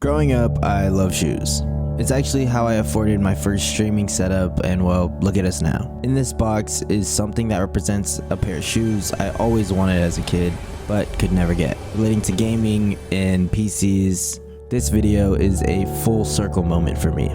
Growing up, I love shoes. It's actually how I afforded my first streaming setup, and well, look at us now. In this box is something that represents a pair of shoes I always wanted as a kid, but could never get. Relating to gaming and PCs, this video is a full circle moment for me.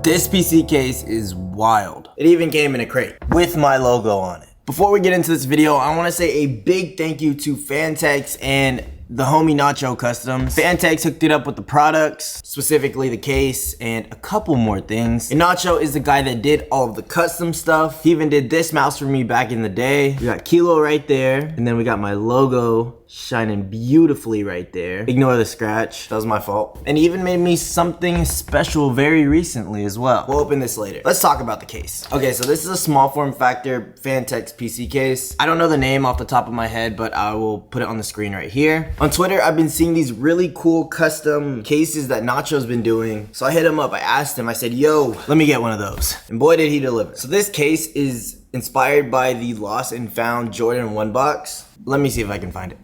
This PC case is wild. It even came in a crate with my logo on it. Before we get into this video, I want to say a big thank you to Phanteks and the homie Nachocustomz. Phanteks hooked it up with the products, specifically the case, and a couple more things. And Nacho is the guy that did all of the custom stuff. He even did this mouse for me back in the day. We got Kilo right there, and then we got my logo shining beautifully right there. Ignore the scratch, that was my fault. And he even made me something special very recently as well. We'll open this later. Let's talk about the case. Okay, so this is a small form factor Phanteks PC case. I don't know the name off the top of my head, but I will put it on the screen right here. On Twitter, I've been seeing these really cool custom cases that Nacho's been doing. So I hit him up, I asked him, I said, yo, let me get one of those. And boy, did he deliver. So this case is inspired by the lost and found Jordan 1 box. Let me see if I can find it.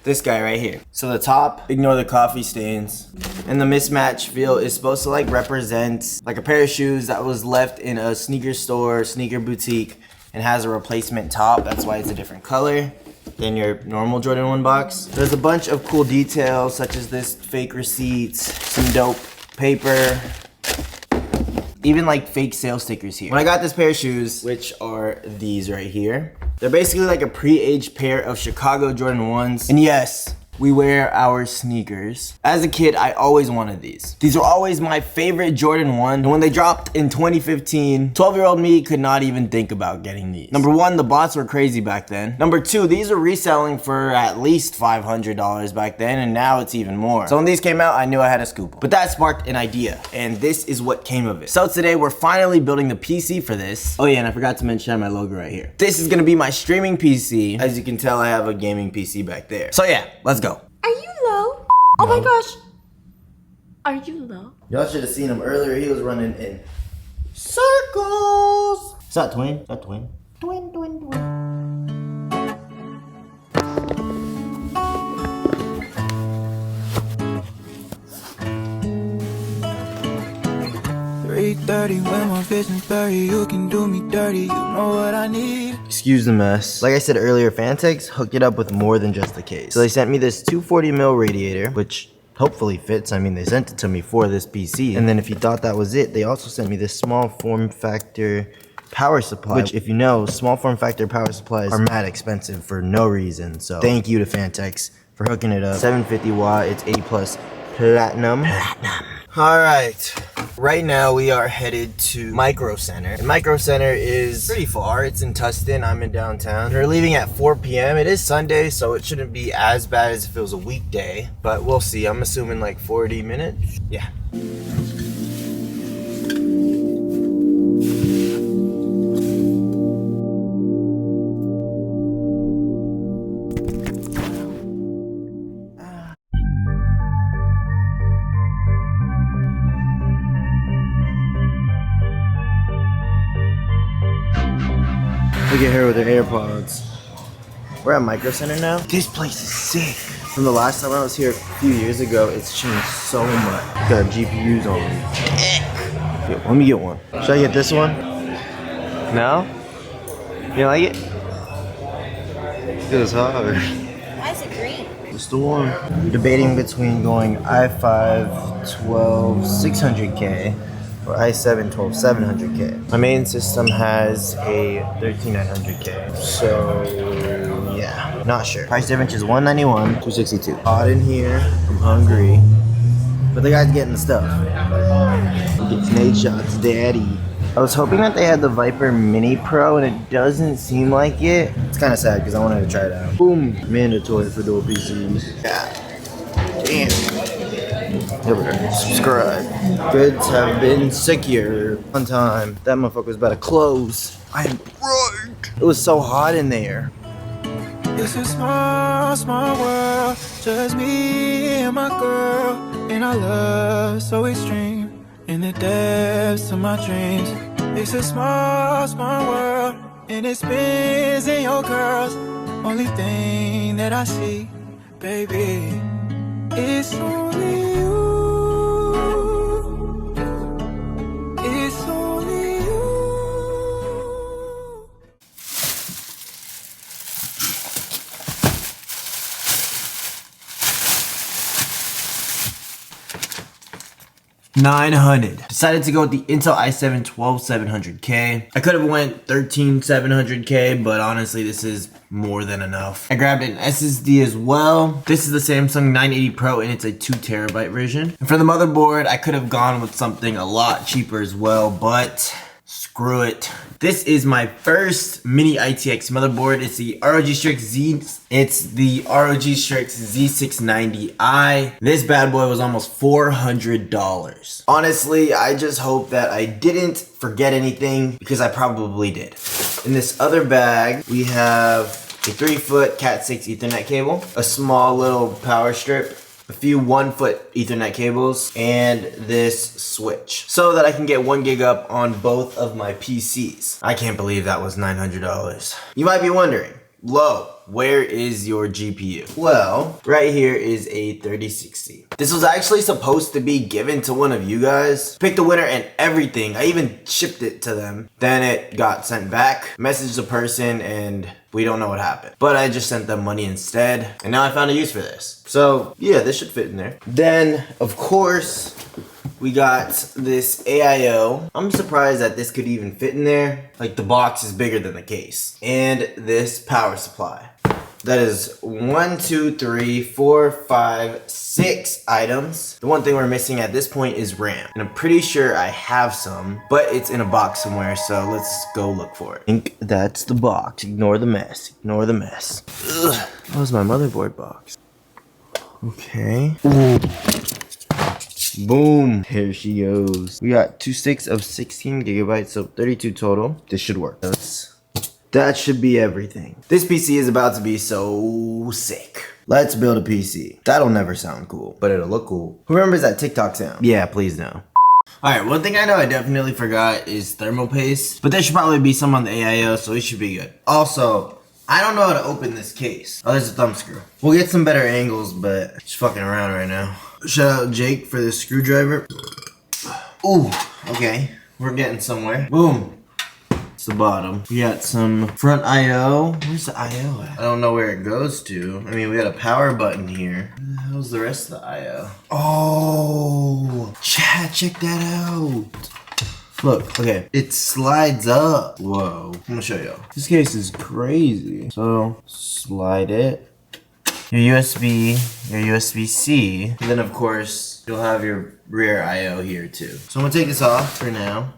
This guy right here. So the top, ignore the coffee stains. And the mismatch feel is supposed to like represent like a pair of shoes that was left in a sneaker store, sneaker boutique, and has a replacement top. That's why it's a different color than your normal Jordan 1 box. There's a bunch of cool details such as this fake receipts, some dope paper, even like fake sale stickers here. When I got this pair of shoes, which are these right here, they're basically like a pre-aged pair of Chicago Jordan 1s. And yes, we wear our sneakers. As a kid, I always wanted these. These were always my favorite Jordan 1. And when they dropped in 2015, 12-year-old me could not even think about getting these. Number one, the bots were crazy back then. Number two, these were reselling for at least $500 back then, and now it's even more. So when these came out, I knew I had to scoop them. But that sparked an idea, and this is what came of it. So today, we're finally building the PC for this. Oh yeah, and I forgot to mention my logo right here. This is gonna be my streaming PC. As you can tell, I have a gaming PC back there. So yeah, let's go. Are you low? Oh my gosh. Are you low? Y'all should have seen him earlier. He was running in circles. Is that twin? Is that twin? Twin, twin, twin. When my vision's blurry, you can do me dirty, you know what I need. Excuse the mess. Like I said earlier, Phanteks hooked it up with more than just the case. So they sent me this 240mm radiator, which hopefully fits. I mean, they sent it to me for this PC. And then if you thought that was it, they also sent me this small form factor power supply, which if you know, small form factor power supplies are mad expensive for no reason. So thank you to Phanteks for hooking it up. 750 watt, it's A+ platinum. All right, right now we are headed to Micro Center. And Micro Center is pretty far. It's in Tustin, I'm in downtown. We're leaving at 4 p.m. It is Sunday, so it shouldn't be as bad as if it was a weekday, but we'll see. I'm assuming like 40 minutes. Yeah. Look at her with her AirPods. We're at Micro Center now. This place is sick. From the last time I was here a few years ago, it's changed so much. Got GPUs on me. Here, let me get one. Should I get this one? No? You like it? It's hard. Why is it green? It's the one. I'm debating between going i5 12 600K or i7 12 700K. My main system has a 13900K. So yeah, not sure. Price difference is $191, $262. Hot in here. I'm hungry. But the guy's getting the stuff. It's Nate Shots Daddy. I was hoping that they had the Viper Mini Pro, and it doesn't seem like it. It's kind of sad because I wanted to try it out. Boom. Mandatory for dual PCs. Yeah. Damn. Subscribe. Goods have been secure. One time, that motherfucker was about to close. I am broke. It was so hot in there. It's a small, small world, just me and my girl, and our love so extreme, in the depths of my dreams. It's a small, small world, and it spins in your curls. Only thing that I see, baby, it's only you. $900. Decided to go with the Intel i7 12700K. I could have went 13700K, but honestly, this is more than enough. I grabbed an SSD as well. This is the Samsung 980 Pro and it's a 2TB version. And for the motherboard, I could have gone with something a lot cheaper as well, but screw it. This is my first mini ITX motherboard. It's the ROG Strix Z690i. This bad boy was almost $400. Honestly, I just hope that I didn't forget anything because I probably did. In this other bag, we have a 3-foot Cat6 Ethernet cable, a small little power strip, a few 1-foot Ethernet cables, and this switch so that I can get 1 gig up on both of my PCs. I can't believe that was $900. You might be wondering, Lough, where is your GPU? Well, right here is a 3060. This was actually supposed to be given to one of you guys. Picked the winner and everything. I even shipped it to them. Then it got sent back, messaged the person, and we don't know what happened. But I just sent them money instead, and now I found a use for this. So yeah, this should fit in there. Then, of course, we got this AIO. I'm surprised that this could even fit in there. Like, the box is bigger than the case. And this power supply. That is 1, 2, 3, 4, 5, 6 items. The one thing we're missing at this point is RAM. And I'm pretty sure I have some, but it's in a box somewhere, so let's go look for it. I think that's the box. Ignore the mess. Ignore the mess. Ugh. That was my motherboard box. Okay. Ooh. Boom. Here she goes. We got 2 sticks of 16 gigabytes, so 32 total. This should work. That should be everything. This PC is about to be so sick. Let's build a PC. That'll never sound cool, but it'll look cool. Who remembers that TikTok sound? Yeah, please no. Alright, one thing I know I definitely forgot is thermal paste, but there should probably be some on the AIO, so it should be good. Also, I don't know how to open this case. Oh, there's a thumb screw. We'll get some better angles, but just fucking around right now. Shout out Jake for this screwdriver. Ooh, okay. We're getting somewhere. Boom. It's the bottom. We got some front IO. Where's the IO at? I don't know where it goes to. I mean, we got a power button here. Where the hell's the rest of the IO? Oh, chat, check that out. Look, okay, it slides up. Whoa, I'm gonna show you. This case is crazy. So, slide it. Your USB, your USB-C, and then of course, you'll have your rear IO here too. So I'm gonna take this off for now.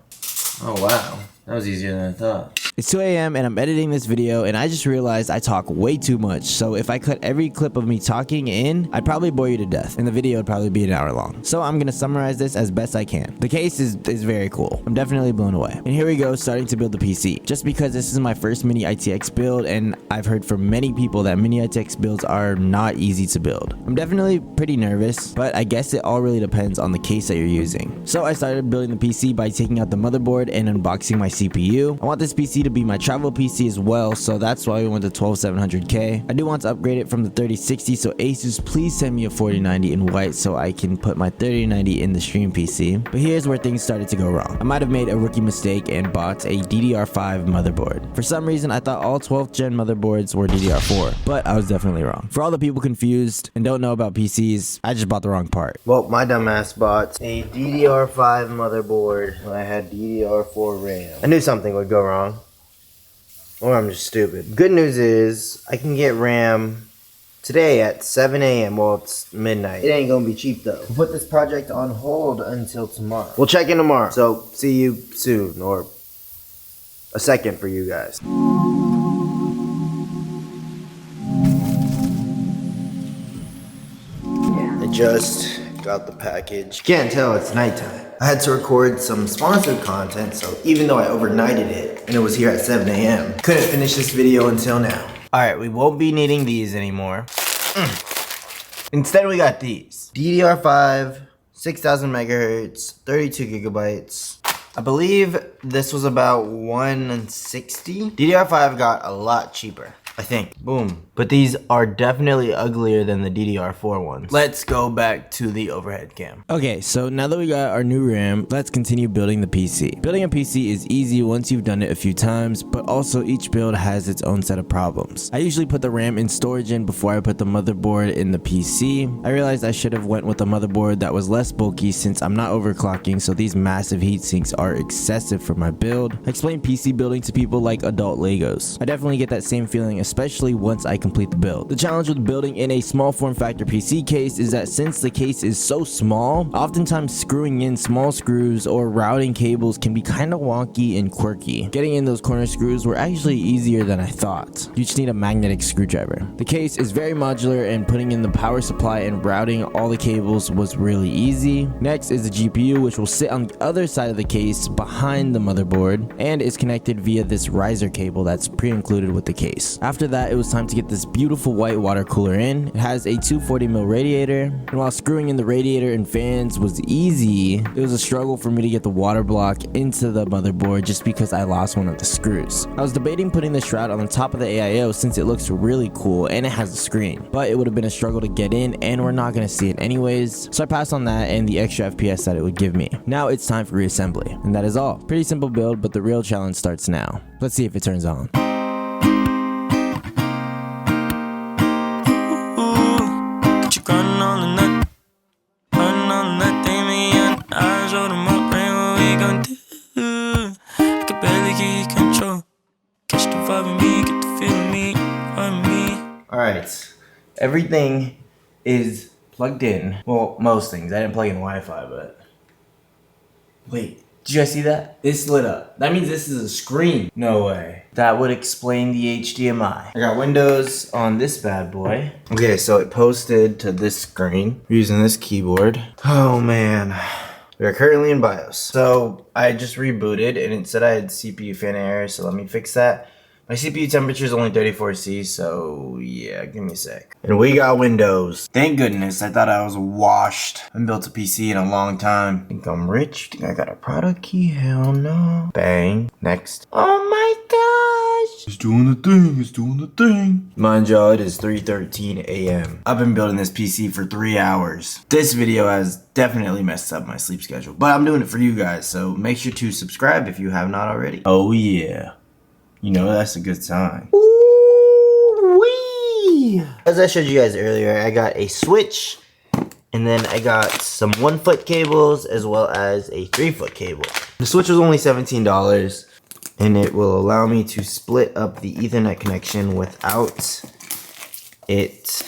Oh wow, that was easier than I thought. It's 2 a.m. and I'm editing this video and I just realized I talk way too much. So if I cut every clip of me talking in, I'd probably bore you to death and the video would probably be an hour long. So I'm gonna summarize this as best I can. The case is very cool. I'm definitely blown away. And here we go, starting to build the PC. Just because this is my first mini ITX build and I've heard from many people that mini ITX builds are not easy to build. I'm definitely pretty nervous, but I guess it all really depends on the case that you're using. So I started building the PC by taking out the motherboard and unboxing my CPU. I want this PC to be my travel PC as well, so that's why we went to 12700K. I do want to upgrade it from the 3060, so Asus, please send me a 4090 in white so I can put my 3090 in the stream PC. But here's where things started to go wrong. I might have made a rookie mistake and bought a DDR5 motherboard. For some reason, I thought all 12th gen motherboards were DDR4, but I was definitely wrong. For all the people confused and don't know about PCs, I just bought the wrong part. Well, my dumbass bought a DDR5 motherboard when I had DDR4 RAM. I knew something would go wrong. Or I'm just stupid. Good news is, I can get RAM today at 7 a.m. Well, it's midnight. It ain't gonna be cheap though. We'll put this project on hold until tomorrow. We'll check in tomorrow. So, see you soon. Or a second for you guys. I just got the package. Can't tell it's nighttime. I had to record some sponsored content, so even though I overnighted it and it was here at 7 a.m., couldn't finish this video until now. Alright, we won't be needing these anymore. Instead, we got these. DDR5, 6000 megahertz, 32 gigabytes. I believe this was about $160. DDR5 got a lot cheaper. I think. Boom. But these are definitely uglier than the DDR4 ones. Let's go back to the overhead cam. Okay, so now that we got our new RAM, let's continue building the PC. Building a PC is easy once you've done it a few times, but also each build has its own set of problems. I usually put the RAM in storage in before I put the motherboard in the PC. I realized I should have went with a motherboard that was less bulky since I'm not overclocking, so these massive heat sinks are excessive for my build. I explain PC building to people like adult Legos. I definitely get that same feeling, especially once I complete the build. The challenge with building in a small form factor PC case is that since the case is so small, oftentimes screwing in small screws or routing cables can be kind of wonky and quirky. Getting in those corner screws were actually easier than I thought. You just need a magnetic screwdriver. The case is very modular, and putting in the power supply and routing all the cables was really easy. Next is the GPU, which will sit on the other side of the case behind the motherboard and is connected via this riser cable that's pre-included with the case. After that, it was time to get this beautiful white water cooler in. It has a 240mm radiator, and while screwing in the radiator and fans was easy, it was a struggle for me to get the water block into the motherboard just because I lost one of the screws. I was debating putting the shroud on the top of the AIO since it looks really cool and it has a screen, but it would have been a struggle to get in and we're not going to see it anyways, so I passed on that and the extra FPS that it would give me. Now it's time for reassembly, and that is all. Pretty simple build, but the real challenge starts now. Let's see if it turns on. Alright, everything is plugged in. Well, most things. I didn't plug in Wi-Fi, but... Wait, did you guys see that? This lit up. That means this is a screen. No way. That would explain the HDMI. I got Windows on this bad boy. Okay, so it posted to this screen. We're using this keyboard. Oh man. We are currently in BIOS. So I just rebooted and it said I had CPU fan error, so let me fix that. My CPU temperature is only 34°C, so yeah, give me a sec. And we got Windows. Thank goodness, I thought I was washed. I haven't built a PC in a long time. Think I'm rich? Think I got a product key? Hell no. Bang. Next. Oh my gosh! It's doing the thing, it's doing the thing. Mind y'all, it is 3:13 a.m. I've been building this PC for 3 hours. This video has definitely messed up my sleep schedule, but I'm doing it for you guys, so make sure to subscribe if you have not already. Oh yeah. You know, that's a good sign. Ooh-wee! As I showed you guys earlier, I got a switch, and then I got some 1-foot cables as well as a 3-foot cable. The switch was only $17, and it will allow me to split up the Ethernet connection without it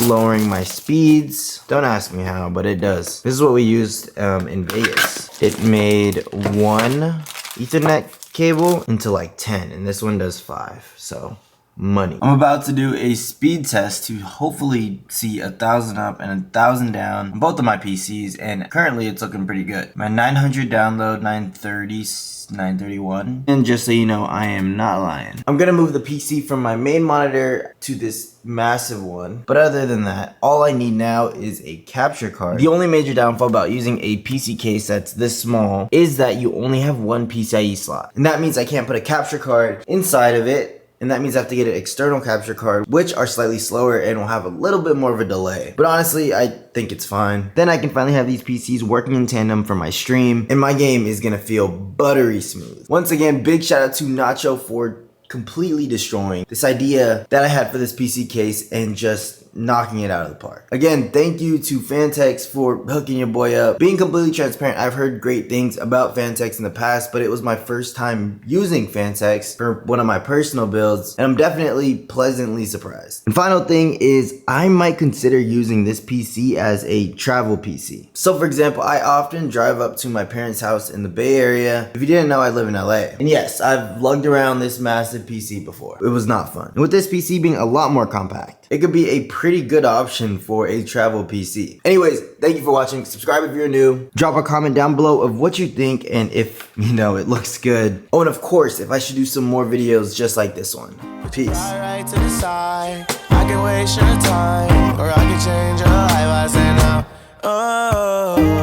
lowering my speeds. Don't ask me how, but it does. This is what we used in Vegas. It made one Ethernet cable into like 10, and this one does 5, so money. I'm about to do a speed test to hopefully see 1,000 up and 1,000 down on both of my PCs, and currently it's looking pretty good. My 900 download, 930, 931, and just so you know, I am not lying. I'm gonna move the PC from my main monitor to this massive one, but other than that, all I need now is a capture card. The only major downfall about using a PC case that's this small is that you only have one PCIe slot, and that means I can't put a capture card inside of it, and that means I have to get an external capture card, which are slightly slower and will have a little bit more of a delay. But honestly, I think it's fine. Then I can finally have these PCs working in tandem for my stream, and my game is gonna feel buttery smooth. Once again, big shout out to Nacho for completely destroying this idea that I had for this PC case and just knocking it out of the park. Again, thank you to Phanteks for hooking your boy up. Being completely transparent, I've heard great things about Phanteks in the past, but it was my first time using Phanteks for one of my personal builds, and I'm definitely pleasantly surprised. And final thing is, I might consider using this PC as a travel PC. So for example, I often drive up to my parents' house in the Bay Area. If you didn't know, I live in LA. And yes, I've lugged around this massive PC before. It was not fun. And with this PC being a lot more compact, it could be a pretty good option for a travel PC. Anyways, thank you for watching. Subscribe if you're new. Drop a comment down below of what you think and if, you know, it looks good. Oh, and of course, if I should do some more videos just like this one. Peace. Right to the side. I can waste your time, or I can change your life. I say no.